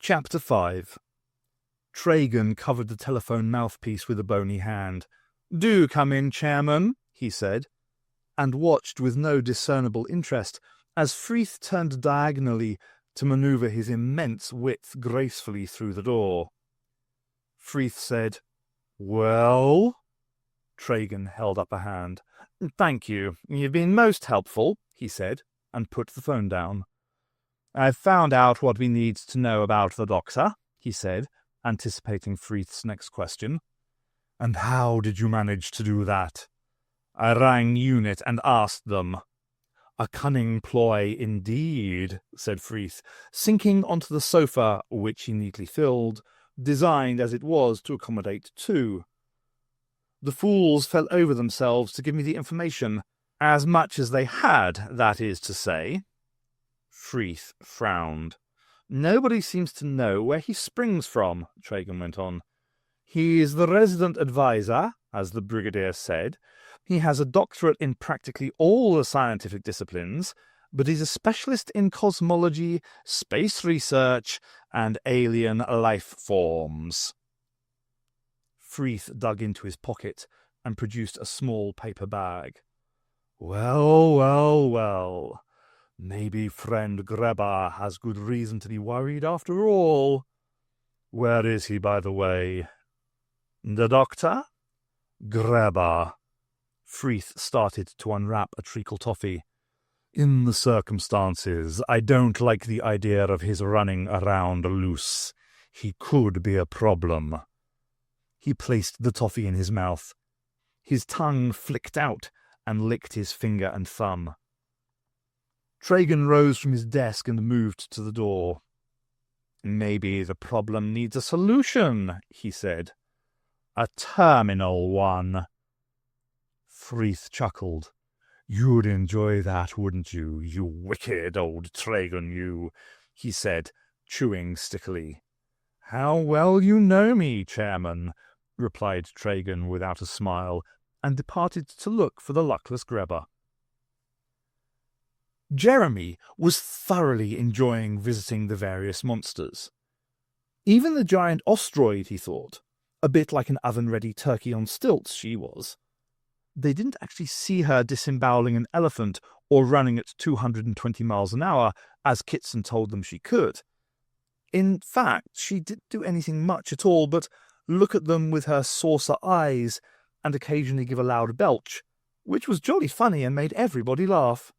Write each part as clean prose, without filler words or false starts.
Chapter 5. Tragan covered the telephone mouthpiece with a bony hand. "Do come in, Chairman," he said, and watched with no discernible interest as Freeth turned diagonally to manoeuvre his immense width gracefully through the door. Freeth said, "Well?" Tragan held up a hand. "Thank you. You've been most helpful," he said, and put the phone down. "I've found out what we need to know about the doctor," he said, anticipating Freeth's next question. "And how did you manage to do that?" "I rang Unit and asked them." "A cunning ploy indeed," said Freeth, sinking onto the sofa, which he neatly filled, designed as it was to accommodate two. "The fools fell over themselves to give me the information. As much as they had, that is to say." Freeth frowned. "Nobody seems to know where he springs from," Tragan went on. "He is the resident advisor, as the Brigadier said. He has a doctorate in practically all the scientific disciplines, but he's a specialist in cosmology, space research, and alien life forms." Freeth dug into his pocket and produced a small paper bag. "Well, well, well. Maybe friend Greba has good reason to be worried after all. Where is he, by the way?" "The doctor?" "Greba." Freeth started to unwrap a treacle toffee. "In the circumstances, I don't like the idea of his running around loose. He could be a problem." He placed the toffee in his mouth. His tongue flicked out and licked his finger and thumb. Tragan rose from his desk and moved to the door. "Maybe the problem needs a solution," he said. "A terminal one." Freeth chuckled. "You'd enjoy that, wouldn't you, you wicked old Tragan, you?" he said, chewing stickily. "How well you know me, Chairman," replied Tragan without a smile, and departed to look for the luckless Greba. Jeremy was thoroughly enjoying visiting the various monsters. Even the giant ostroid, he thought. A bit like an oven-ready turkey on stilts, she was. They didn't actually see her disemboweling an elephant or running at 220 miles an hour, as Kitson told them she could. In fact, she didn't do anything much at all but look at them with her saucer eyes and occasionally give a loud belch, which was jolly funny and made everybody laugh.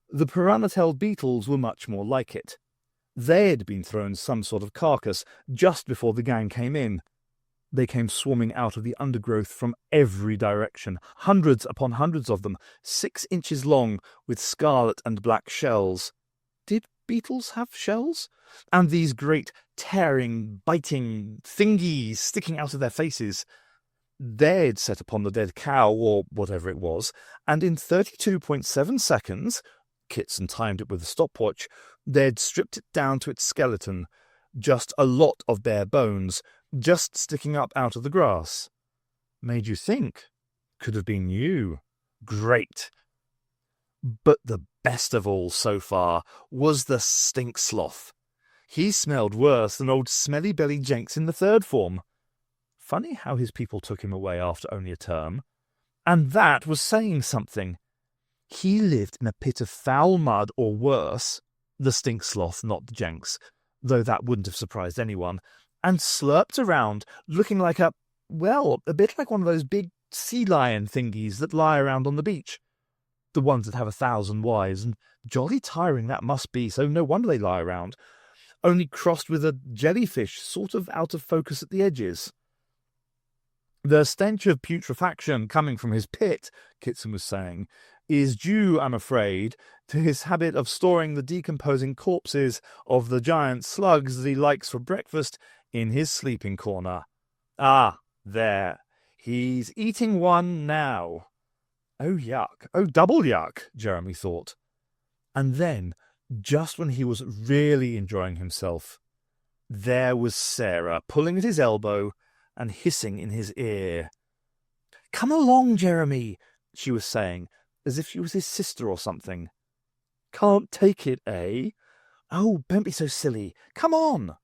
The piranha-tailed beetles were much more like it. They had been thrown some sort of carcass just before the gang came in. They came swarming out of the undergrowth from every direction, hundreds upon hundreds of them, 6 inches long, with scarlet and black shells. Did beetles have shells? And these great, tearing, biting thingies sticking out of their faces. They'd set upon the dead cow, or whatever it was, and in 32.7 seconds, Kitson timed it with a stopwatch, they'd stripped it down to its skeleton, just a lot of bare bones, just sticking up out of the grass. Made you think. Could have been you. Great. But the best of all so far was the stink sloth. He smelled worse than old Smelly Belly Jenks in the 3rd form. Funny how his people took him away after only a term. And that was saying something. He lived in a pit of foul mud or worse, the stink sloth, not the Jenks, though that wouldn't have surprised anyone, and slurped around, looking like a bit like one of those big sea lion thingies that lie around on the beach. The ones that have 1,000 wives, and jolly tiring that must be, so no wonder they lie around, only crossed with a jellyfish sort of out of focus at the edges. "The stench of putrefaction coming from his pit," Kitson was saying, "is due, I'm afraid, to his habit of storing the decomposing corpses of the giant slugs that he likes for breakfast in his sleeping corner. Ah, there. He's eating one now." Oh, yuck. Oh, double yuck, Jeremy thought. And then, just when he was really enjoying himself, there was Sarah pulling at his elbow and hissing in his ear. "Come along, Jeremy," she was saying, as if she was his sister or something. "Can't take it, eh? Oh, don't be so silly. Come on.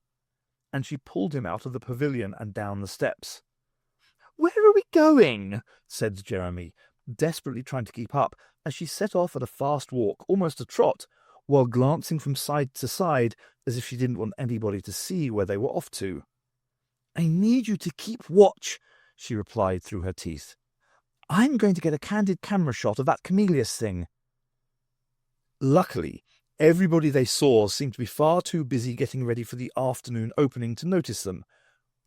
And she pulled him out of the pavilion and down the steps. Where are we going? Said Jeremy, desperately trying to keep up, as she set off at a fast walk, almost a trot, while glancing from side to side as if she didn't want anybody to see where they were off to. I need you to keep watch, she replied through her teeth. I'm going to get a candid camera shot of that Camellias thing. Luckily, everybody they saw seemed to be far too busy getting ready for the afternoon opening to notice them,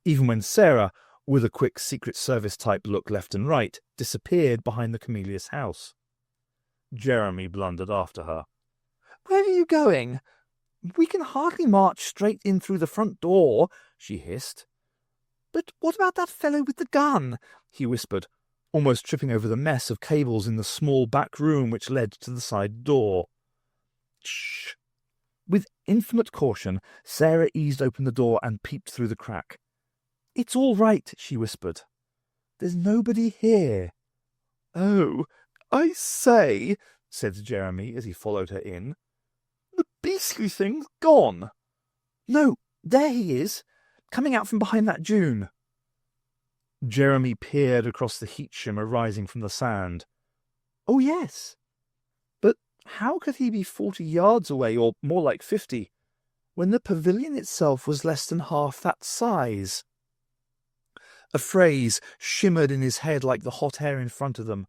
even when Sarah, with a quick Secret Service-type look left and right, disappeared behind the Camellias house. Jeremy blundered after her. Where are you going? We can hardly march straight in through the front door, she hissed. But what about that fellow with the gun? He whispered, almost tripping over the mess of cables in the small back room which led to the side door. Shh. With infinite caution, Sarah eased open the door and peeped through the crack. It's all right, she whispered. There's nobody here. Oh, I say, said Jeremy as he followed her in. The beastly thing's gone. No, there he is, coming out from behind that dune. Jeremy peered across the heat shimmer rising from the sand. Oh, yes. But how could he be 40 yards away, or more like 50, when the pavilion itself was less than half that size? A phrase shimmered in his head like the hot air in front of them.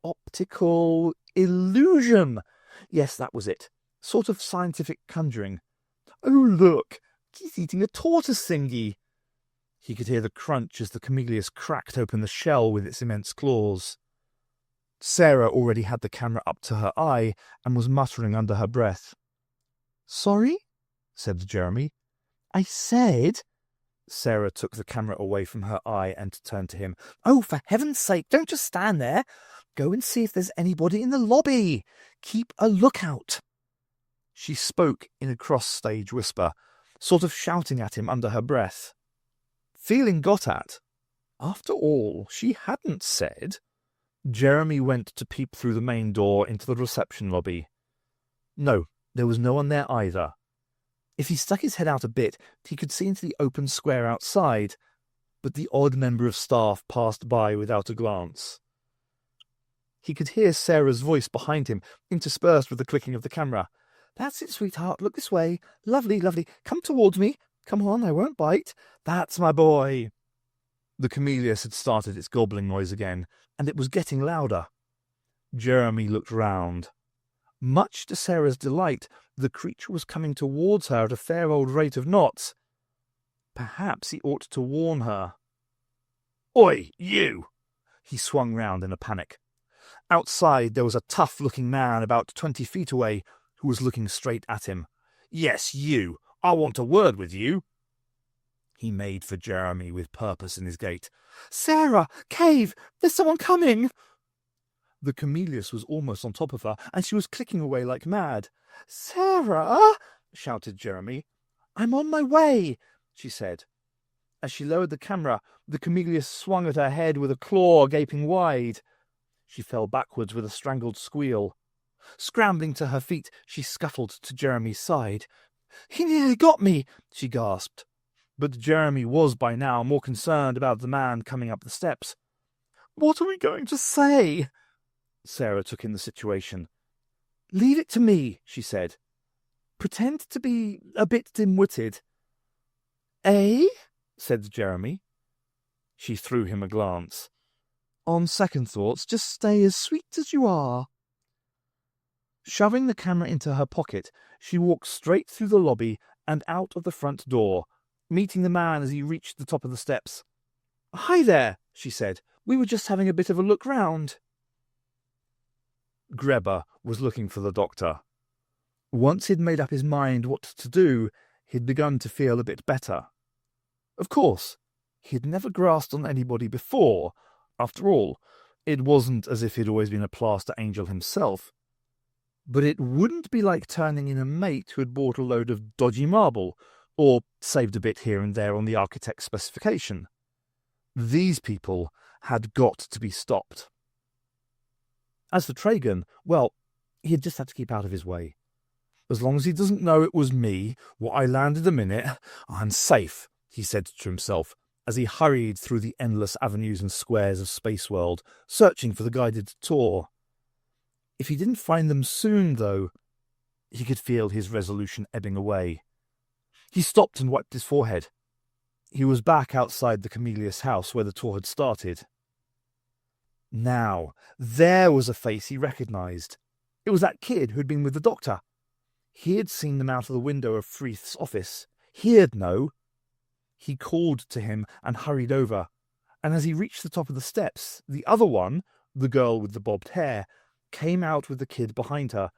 Optical illusion. Yes, that was it. Sort of scientific conjuring. Oh, look, he's eating a tortoise thingy. He could hear the crunch as the Camellias cracked open the shell with its immense claws. Sarah already had the camera up to her eye and was muttering under her breath. Sorry? Said Jeremy. I said... Sarah took the camera away from her eye and turned to him. Oh, for heaven's sake, don't just stand there. Go and see if there's anybody in the lobby. Keep a lookout. She spoke in a cross-stage whisper, sort of shouting at him under her breath. Feeling got at. After all, she hadn't said. Jeremy went to peep through the main door into the reception lobby. No, there was no one there either. If he stuck his head out a bit, he could see into the open square outside, but the odd member of staff passed by without a glance. He could hear Sarah's voice behind him, interspersed with the clicking of the camera. That's it, sweetheart. Look this way. Lovely, lovely. Come towards me. Come on, I won't bite. That's my boy. The Camellias had started its gobbling noise again, and it was getting louder. Jeremy looked round. Much to Sarah's delight, the creature was coming towards her at a fair old rate of knots. Perhaps he ought to warn her. Oi, you! He swung round in a panic. Outside there was a tough-looking man about 20 feet away who was looking straight at him. Yes, you! I want a word with you! He made for Jeremy with purpose in his gait. Sarah! Cave! There's someone coming! The Camellias was almost on top of her, and she was clicking away like mad. Sarah! Shouted Jeremy. I'm on my way, she said. As she lowered the camera, the Camellias swung at her head with a claw gaping wide. She fell backwards with a strangled squeal. Scrambling to her feet, she scuttled to Jeremy's side. He nearly got me, she gasped. But Jeremy was by now more concerned about the man coming up the steps. What are we going to say? Sarah took in the situation. Leave it to me, she said. Pretend to be a bit dim-witted. Eh? Said Jeremy. She threw him a glance. On second thoughts, just stay as sweet as you are. Shoving the camera into her pocket, she walked straight through the lobby and out of the front door, meeting the man as he reached the top of the steps. Hi there, she said. We were just having a bit of a look round. Grebber was looking for the doctor. Once he'd made up his mind what to do, he'd begun to feel a bit better. Of course, he'd never grasped on anybody before. After all, it wasn't as if he'd always been a plaster angel himself. But it wouldn't be like turning in a mate who had bought a load of dodgy marble, or saved a bit here and there on the architect's specification. These people had got to be stopped. As for Tragan, well, he had just had to keep out of his way. As long as he doesn't know it was me, what I landed a minute, I'm safe, he said to himself, as he hurried through the endless avenues and squares of Space World, searching for the guided tour. If he didn't find them soon, though, he could feel his resolution ebbing away. He stopped and wiped his forehead. He was back outside the Camellias house where the tour had started. Now, there was a face he recognized. It was that kid who'd been with the doctor. He had seen them out of the window of Freeth's office. He'd know. He called to him and hurried over, and as he reached the top of the steps, the other one, the girl with the bobbed hair, came out with the kid behind her.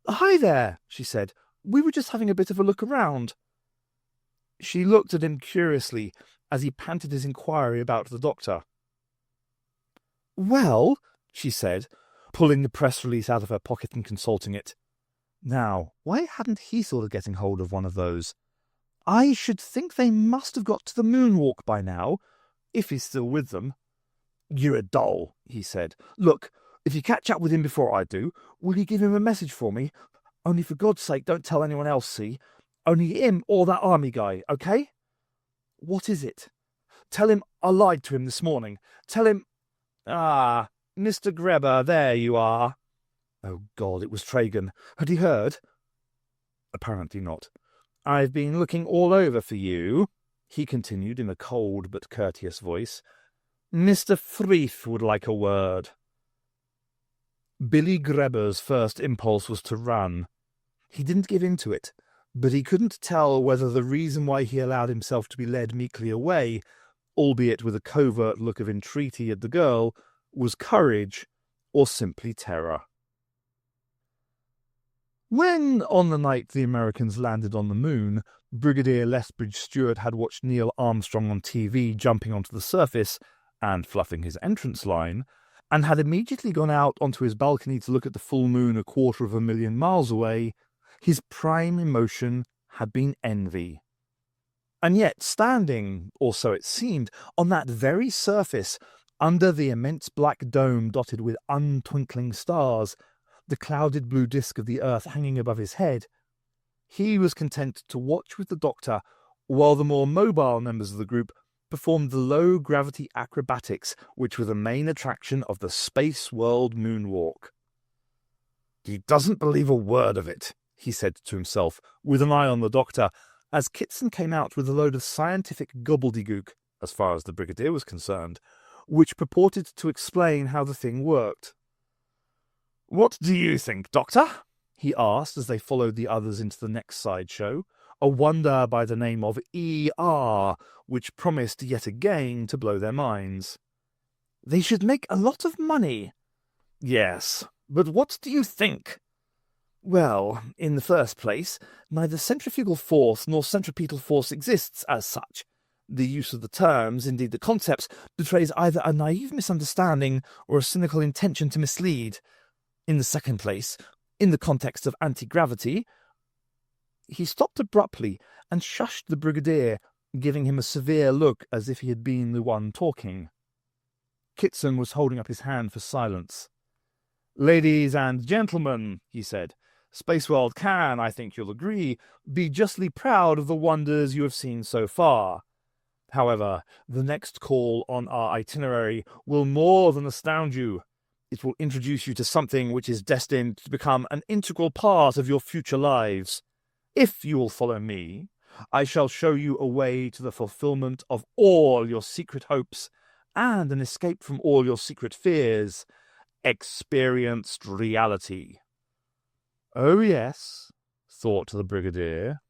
"Hi there," she said. "We were just having a bit of a look around." She looked at him curiously as he panted his inquiry about the doctor. "Well," she said, pulling the press release out of her pocket and consulting it. Now, why hadn't he thought of getting hold of one of those? "I should think they must have got to the moonwalk by now, if he's still with them." "You're a doll," he said. "Look, if you catch up with him before I do, will you give him a message for me? Only for God's sake, don't tell anyone else, see? Only him or that army guy, okay?" "What is it?" "Tell him I lied to him this morning. Tell him—" "Ah, Mr. Grebber, there you are." Oh, God, it was Tragan. Had he heard? Apparently not. "I've been looking all over for you," he continued in a cold but courteous voice. "Mr. Freeth would like a word." Billy Grebber's first impulse was to run. He didn't give in to it, but he couldn't tell whether the reason why he allowed himself to be led meekly away, albeit with a covert look of entreaty at the girl, was courage or simply terror. When, on the night the Americans landed on the moon, Brigadier Lethbridge Stewart had watched Neil Armstrong on TV jumping onto the surface and fluffing his entrance line, and had immediately gone out onto his balcony to look at the full moon 250,000 miles away, his prime emotion had been envy. And yet, standing, or so it seemed, on that very surface, under the immense black dome dotted with untwinkling stars, the clouded blue disk of the earth hanging above his head, he was content to watch with the doctor while the more mobile members of the group performed the low-gravity acrobatics which were the main attraction of the Space World moonwalk. "He doesn't believe a word of it," he said to himself, with an eye on the doctor, as Kitson came out with a load of scientific gobbledygook, as far as the Brigadier was concerned, which purported to explain how the thing worked. "What do you think, Doctor?" he asked as they followed the others into the next sideshow, a wonder by the name of ER, which promised yet again to blow their minds. "They should make a lot of money." "Yes, but what do you think?" "Well, in the first place, neither centrifugal force nor centripetal force exists as such. The use of the terms, indeed the concepts, betrays either a naive misunderstanding or a cynical intention to mislead. In the second place, in the context of anti-gravity—" He stopped abruptly and shushed the Brigadier, giving him a severe look as if he had been the one talking. Kitson was holding up his hand for silence. "Ladies and gentlemen," he said, "Spaceworld can, I think you'll agree, be justly proud of the wonders you have seen so far. However, the next call on our itinerary will more than astound you. It will introduce you to something which is destined to become an integral part of your future lives. If you will follow me, I shall show you a way to the fulfillment of all your secret hopes and an escape from all your secret fears. Experienced reality." "Oh, yes," thought the Brigadier.